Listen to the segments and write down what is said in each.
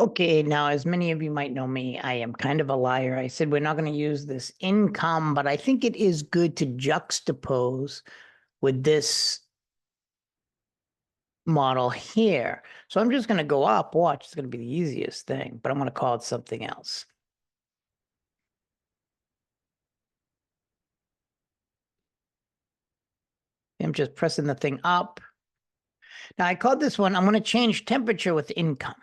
Okay, now, as many of you might know me, I am kind of a liar. I said we're not going to use this income, but I think it is good to juxtapose with this model here. So I'm just going to go up. Watch, it's going to be the easiest thing, but I'm going to call it something else. I'm just pressing the thing up. Now I called this one, I'm going to change temperature with income.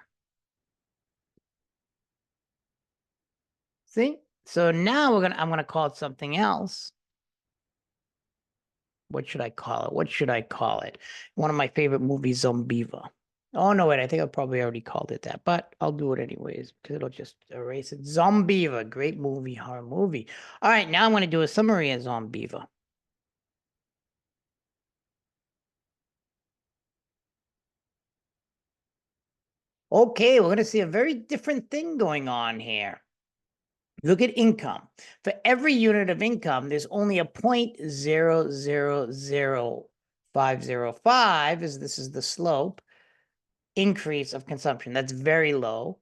See? So now I'm going to call it something else. What should I call it? What should I call it? One of my favorite movies, Zombieva. Oh, no, wait, I think I probably already called it that, but I'll do it anyways because it'll just erase it. Zombieva, great movie, horror movie. All right, now I'm going to do a summary of Zombieva. Okay, we're going to see a very different thing going on here. Look at income. For every unit of income, there's only a 0.000505, as this is the slope, increase of consumption. That's very low.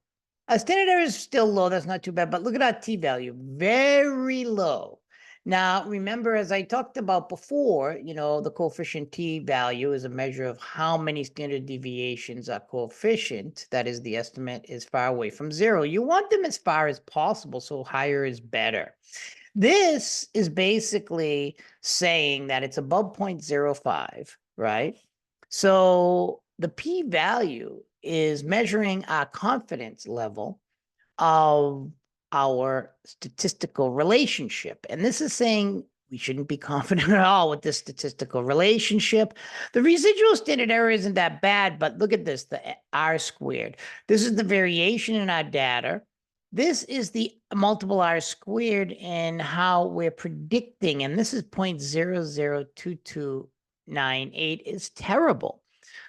Standard error is still low. That's not too bad. But look at our t-value. Very low. Now, remember, as I talked about before, the coefficient t-value is a measure of how many standard deviations are coefficient. That is, the estimate is far away from zero. You want them as far as possible, so higher is better. This is basically saying that it's above 0.05, right? So the p-value is measuring our confidence level of our statistical relationship. And this is saying we shouldn't be confident at all with this statistical relationship. The residual standard error isn't that bad, but look at this, the R squared. This is the variation in our data. This is the multiple R squared in how we're predicting, and this is 0.002298 is terrible.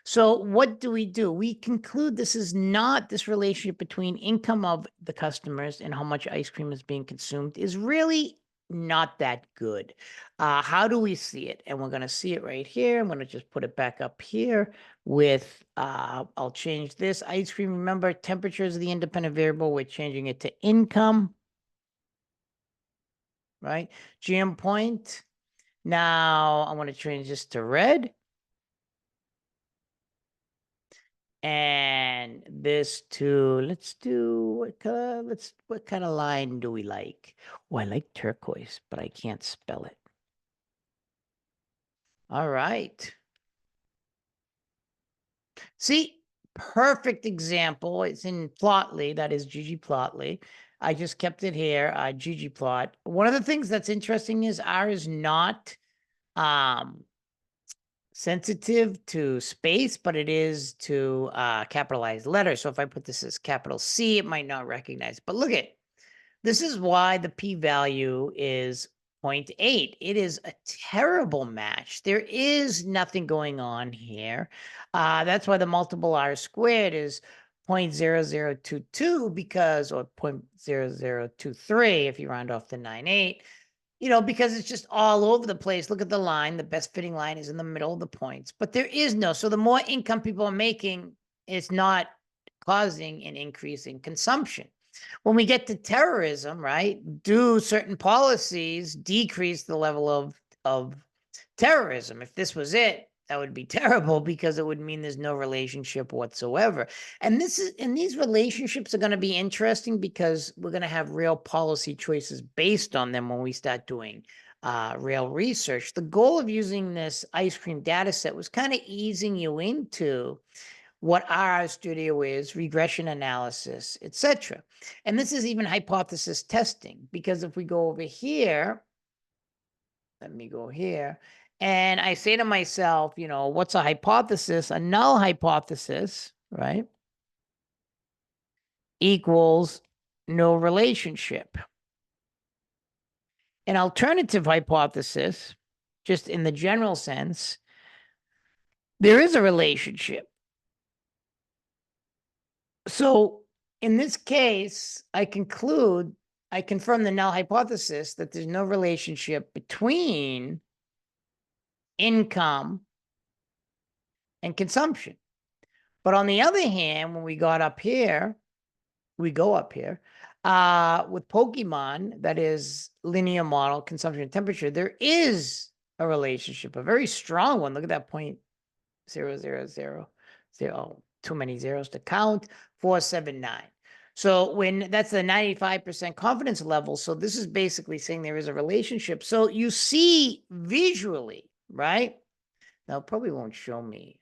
So what do? We conclude this is not, this relationship between income of the customers and how much ice cream is being consumed is really not that good. How do we see it? And we're going to see it right here. I'm going to just put it back up here with, I'll change this ice cream. Remember, temperature is the independent variable. We're changing it to income, right? GM point. Now I want to change this to red. And this to, let's do, what color, what kind of line do we like? Oh, I like turquoise, but I can't spell it. All right. See, perfect example. It's in Plotly, that is ggplotly. I just kept it here, ggplot. One of the things that's interesting is R is not sensitive to space, but it is to capitalized letters. So if I put this as capital C, it might not recognize. But look at, this is why the p-value is 0.8. It is a terrible match. There is nothing going on here. That's why the multiple R squared is 0.0022 because, or 0.0023 if you round off to 98. Because it's just all over the place. Look at the line. The best fitting line is in the middle of the points, but there is no. So the more income people are making, it's not causing an increase in consumption. When we get to terrorism, right? Do certain policies decrease the level of terrorism? If this was it, that would be terrible because it would mean there's no relationship whatsoever. And these relationships are going to be interesting because we're going to have real policy choices based on them when we start doing real research. The goal of using this ice cream data set was kind of easing you into what RStudio is, regression analysis, etc. And this is even hypothesis testing, because if we go over here, let me go here, and I say to myself, what's a hypothesis? A null hypothesis, right, equals no relationship. An alternative hypothesis, just in the general sense, there is a relationship. So in this case, I confirm the null hypothesis that there's no relationship between income and consumption. But on the other hand, when we got up here, we go up here. With Pokemon, that is linear model, consumption and temperature, there is a relationship, a very strong one. Look at that point 0.000. Too many zeros to count. 479. So when that's the 95% confidence level. So this is basically saying there is a relationship. So you see visually, right? Now, it probably won't show me.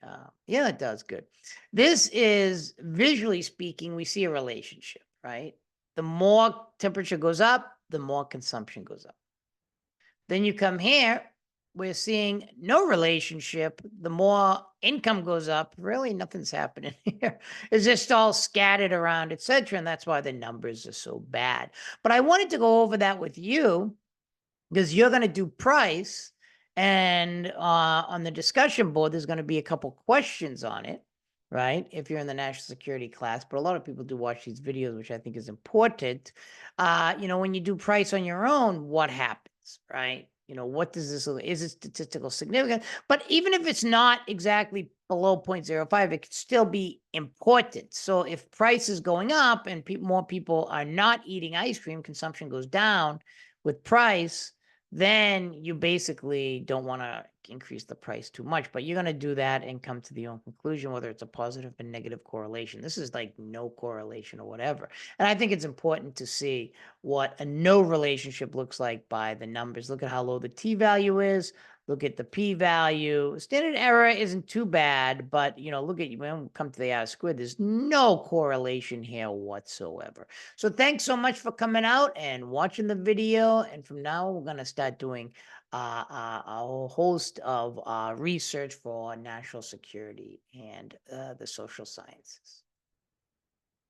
Yeah, it does. Good. This is visually speaking, we see a relationship, right? The more temperature goes up, the more consumption goes up. Then you come here, we're seeing no relationship. The more income goes up, really nothing's happening here. It's just all scattered around, etc. And that's why the numbers are so bad. But I wanted to go over that with you because you're going to do price. And on the discussion board, there's going to be a couple questions on it, right? If you're in the national security class, but a lot of people do watch these videos, which I think is important. When you do price on your own, what happens, right? What does this look? Is it statistical significant? But even if it's not exactly below 0.05, it could still be important. So if price is going up and more people are not eating ice cream, consumption goes down with price, then you basically don't want to increase the price too much, but you're going to do that and come to the own conclusion, whether it's a positive or negative correlation. This is like no correlation or whatever. And I think it's important to see what a no relationship looks like by the numbers. Look at how low the t-value is. Look at the p-value. Standard error isn't too bad, but look at when we come to the R-squared, there's no correlation here whatsoever. So thanks so much for coming out and watching the video. And from now, we're going to start doing a whole host of research for national security and the social sciences.